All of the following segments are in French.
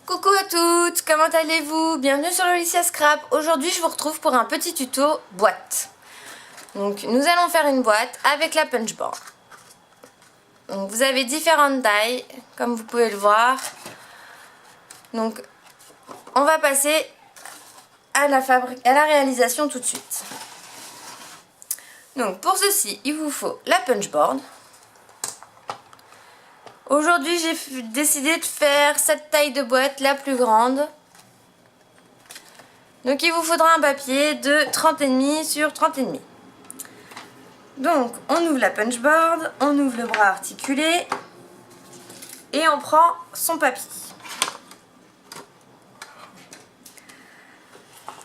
Coucou à toutes, comment allez-vous? Bienvenue sur Lolicia Scrap. Aujourd'hui je vous retrouve pour un petit tuto boîte. Donc nous allons faire une boîte avec la punchboard. Donc vous avez différentes tailles comme vous pouvez le voir. Donc on va passer à la réalisation tout de suite. Donc pour ceci il vous faut la punchboard. Aujourd'hui j'ai décidé de faire cette taille de boîte la plus grande. Donc il vous faudra un papier de 30,5 sur 30,5. Donc on ouvre la punchboard, on ouvre le bras articulé et on prend son papier.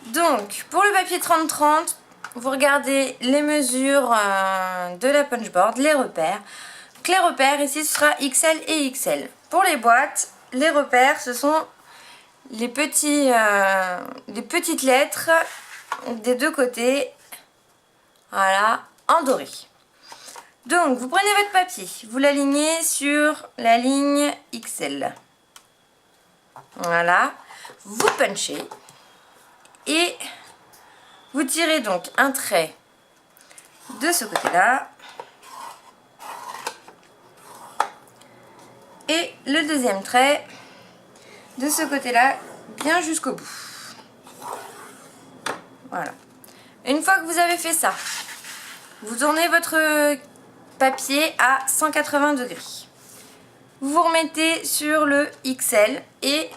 Donc pour le papier 30-30, vous regardez les mesures de la punchboard, les repères. Donc les repères ici ce sera XL et XL. Pour les boîtes, les repères ce sont les petites lettres des deux côtés, voilà, en doré. Donc vous prenez votre papier, vous l'alignez sur la ligne XL. Voilà, vous punchez et vous tirez donc un trait de ce côté-là et le deuxième trait de ce côté-là bien jusqu'au bout. Voilà. Une fois que vous avez fait ça, vous tournez votre papier à 180 degrés. Vous vous remettez sur le XL et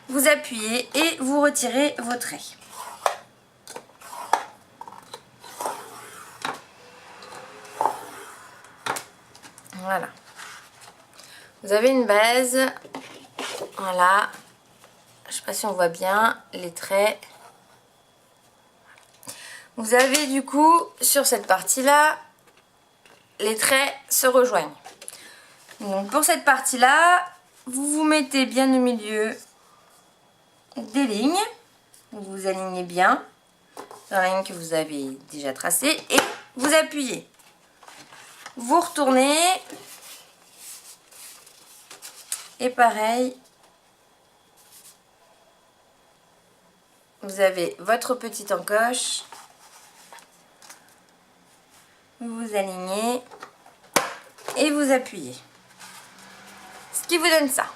vous appuyez et vous retirez vos traits. Voilà. Vous avez une base. Voilà. Je ne sais pas si on voit bien les traits. Vous avez du coup sur cette partie-là, les traits se rejoignent. Donc pour cette partie-là, vous vous mettez bien au milieu des lignes. Vous vous alignez bien dans la ligne que vous avez déjà tracée et vous appuyez. Vous retournez et pareil, vous avez votre petite encoche. Vous vous alignez et vous appuyez. Ce qui vous donne ça.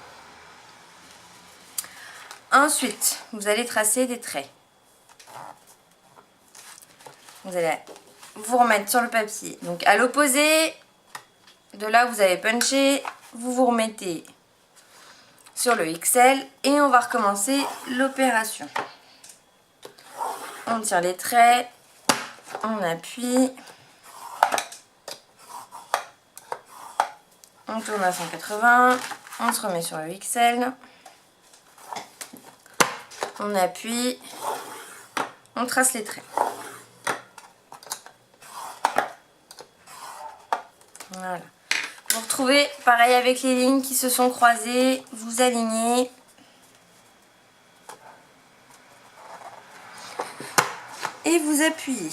Ensuite, vous allez tracer des traits. Vous allez vous remettre sur le papier. Donc à l'opposé de là où vous avez punché, vous vous remettez sur le XL et on va recommencer l'opération. On tire les traits, on appuie. On tourne à 180, on se remet sur le XL, on appuie, on trace les traits. Voilà. Vous retrouvez pareil avec les lignes qui se sont croisées, vous alignez. Et vous appuyez.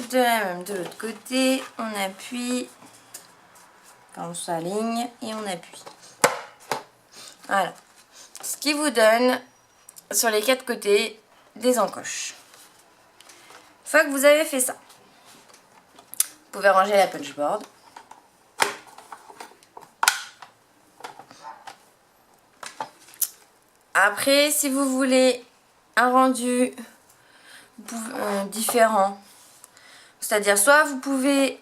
De la même de l'autre côté, on appuie. On s'aligne et on appuie. Voilà. Ce qui vous donne sur les quatre côtés des encoches. Une fois que vous avez fait ça, vous pouvez ranger la punchboard. Après, si vous voulez un rendu différent, c'est-à-dire soit vous pouvez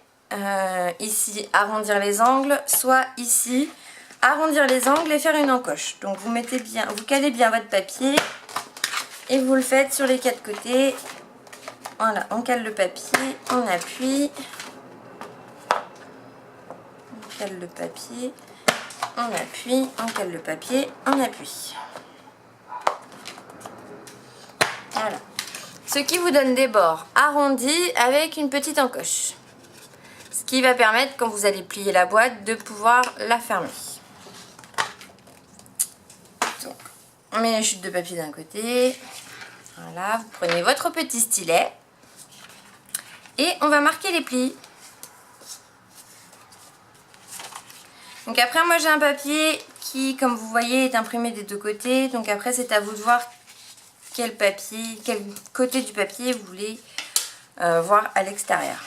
ici arrondir les angles, soit ici arrondir les angles et faire une encoche. Donc vous mettez bien, vous calez bien votre papier et vous le faites sur les quatre côtés. Voilà, on cale le papier, on appuie, on cale le papier, on appuie, on cale le papier, on appuie. Voilà. Ce qui vous donne des bords arrondis avec une petite encoche. Ce qui va permettre, quand vous allez plier la boîte, de pouvoir la fermer. Donc, on met les chutes de papier d'un côté. Voilà, vous prenez votre petit stylet. Et on va marquer les plis. Donc après, moi j'ai un papier qui, comme vous voyez, est imprimé des deux côtés. Donc après, c'est à vous de voir quel côté du papier vous voulez voir à l'extérieur.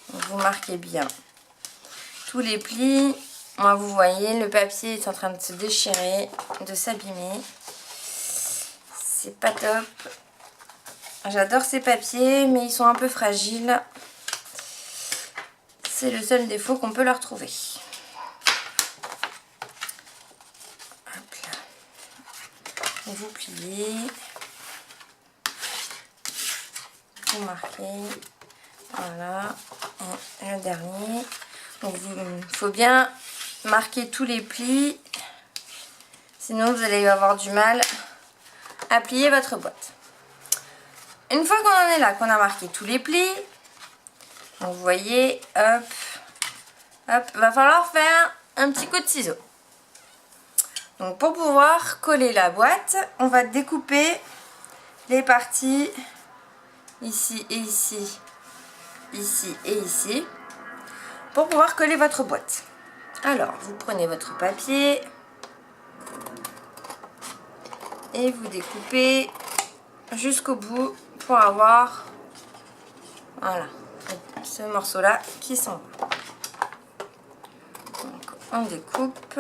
Vous marquez bien tous les plis. Moi, vous voyez, le papier est en train de se déchirer, de s'abîmer. C'est pas top. J'adore ces papiers, mais ils sont un peu fragiles. C'est le seul défaut qu'on peut leur trouver. Hop là. Vous pliez. Vous marquez. Voilà. Et le dernier. Donc, il faut bien marquer tous les plis. Sinon, vous allez avoir du mal à plier votre boîte. Une fois qu'on en est là, qu'on a marqué tous les plis, donc vous voyez, hop, hop, va falloir faire un petit coup de ciseau. Donc pour pouvoir coller la boîte, on va découper les parties ici et ici, ici et ici, pour pouvoir coller votre boîte. Alors, vous prenez votre papier et vous découpez jusqu'au bout pour avoir, voilà, ce morceau là qui s'en va. Donc on découpe.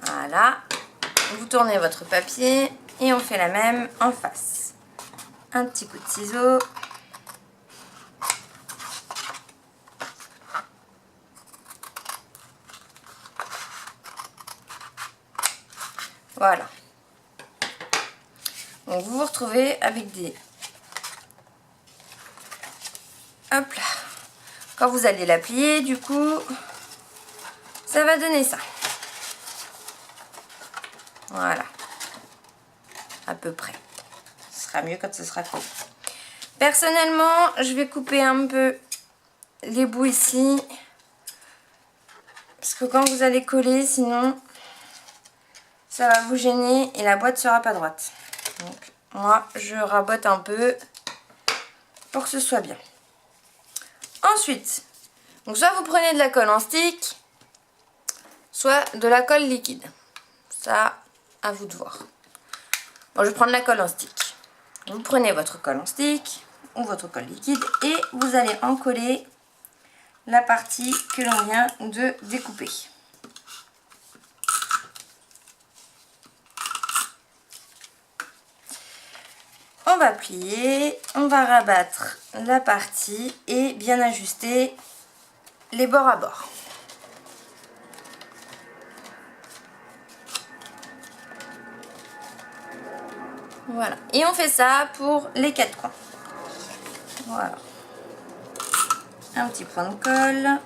Voilà, vous tournez votre papier et on fait la même en face. Un petit coup de ciseau. Voilà. Donc vous vous retrouvez avec des... Hop là. Quand vous allez la plier, du coup, ça va donner ça. Voilà. À peu près. Ce sera mieux quand ce sera collé. Personnellement, je vais couper un peu les bouts ici. Parce que quand vous allez coller, sinon... ça va vous gêner et la boîte sera pas droite. Donc moi je rabote un peu pour que ce soit bien. Ensuite, donc soit vous prenez de la colle en stick, soit de la colle liquide. Ça, à vous de voir. Bon, je vais prendre la colle en stick. Vous prenez votre colle en stick ou votre colle liquide et vous allez en coller la partie que l'on vient de découper. On va plier, on va rabattre la partie et bien ajuster les bords à bord. Voilà, et on fait ça pour les 4 coins. Voilà. Un petit point de colle.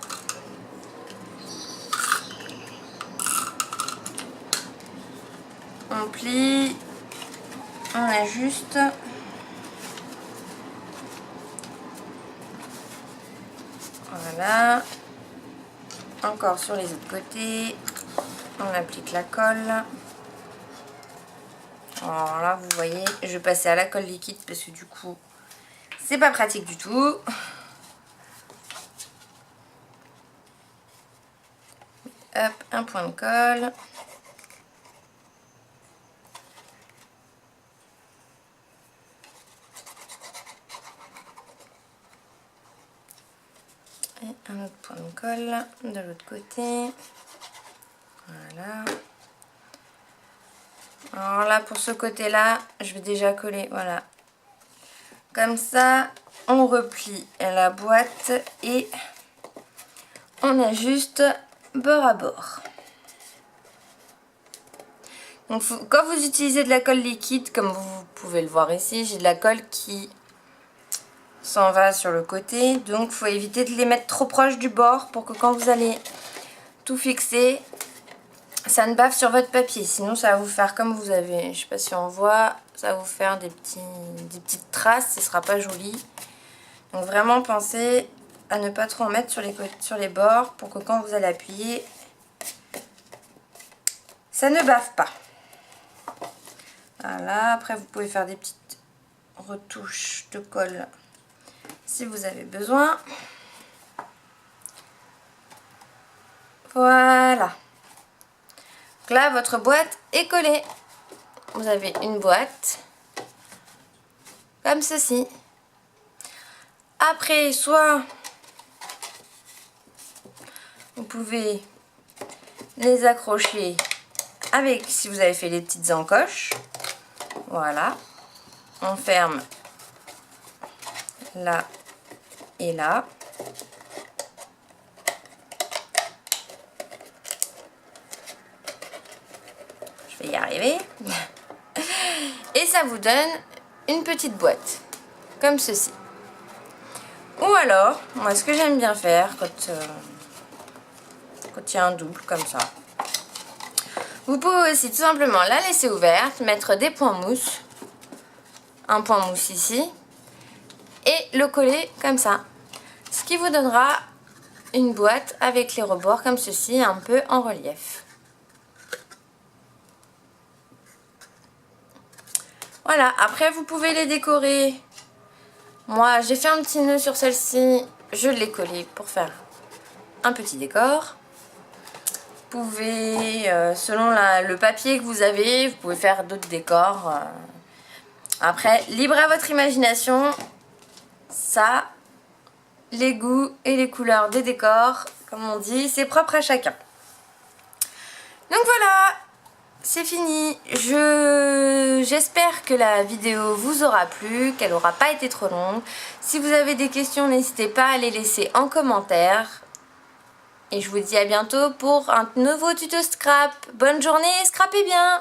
On plie, on ajuste. Voilà. Encore sur les autres côtés. On applique la colle. Alors là, vous voyez, je vais passer à la colle liquide parce que du coup, c'est pas pratique du tout. Hop, un point de colle. Et un autre point de colle de l'autre côté. Voilà. Alors là, pour ce côté-là, je vais déjà coller, voilà. Comme ça, on replie la boîte et on ajuste bord à bord. Donc, quand vous utilisez de la colle liquide, comme vous pouvez le voir ici, j'ai de la colle qui s'en va sur le côté. Donc, il faut éviter de les mettre trop proches du bord pour que quand vous allez tout fixer, ça ne bave sur votre papier. Sinon, ça va vous faire comme vous avez, je sais pas si on voit, ça va vous faire des petites traces. Ce sera pas joli. Donc, vraiment, pensez à ne pas trop en mettre sur les bords pour que quand vous allez appuyer, ça ne bave pas. Voilà, après vous pouvez faire des petites retouches de colle si vous avez besoin. Voilà. Donc là, votre boîte est collée. Vous avez une boîte comme ceci. Après, soit vous pouvez les accrocher avec, si vous avez fait les petites encoches. Voilà. On ferme là et là. Je vais y arriver. Et ça vous donne une petite boîte comme ceci. Ou alors, moi ce que j'aime bien faire quand il y a un double comme ça, vous pouvez aussi tout simplement la laisser ouverte, mettre des points mousse, un point mousse ici, et le coller comme ça. Ce qui vous donnera une boîte avec les rebords comme ceci, un peu en relief. Voilà, après vous pouvez les décorer. Moi j'ai fait un petit nœud sur celle-ci, je l'ai collé pour faire un petit décor. Vous pouvez, selon le papier que vous avez, vous pouvez faire d'autres décors. Après, libre à votre imagination. Ça, les goûts et les couleurs des décors, comme on dit, c'est propre à chacun. Donc voilà, c'est fini. J'espère que la vidéo vous aura plu, qu'elle n'aura pas été trop longue. Si vous avez des questions, n'hésitez pas à les laisser en commentaire. Et je vous dis à bientôt pour un nouveau tuto scrap. Bonne journée, scrapez bien!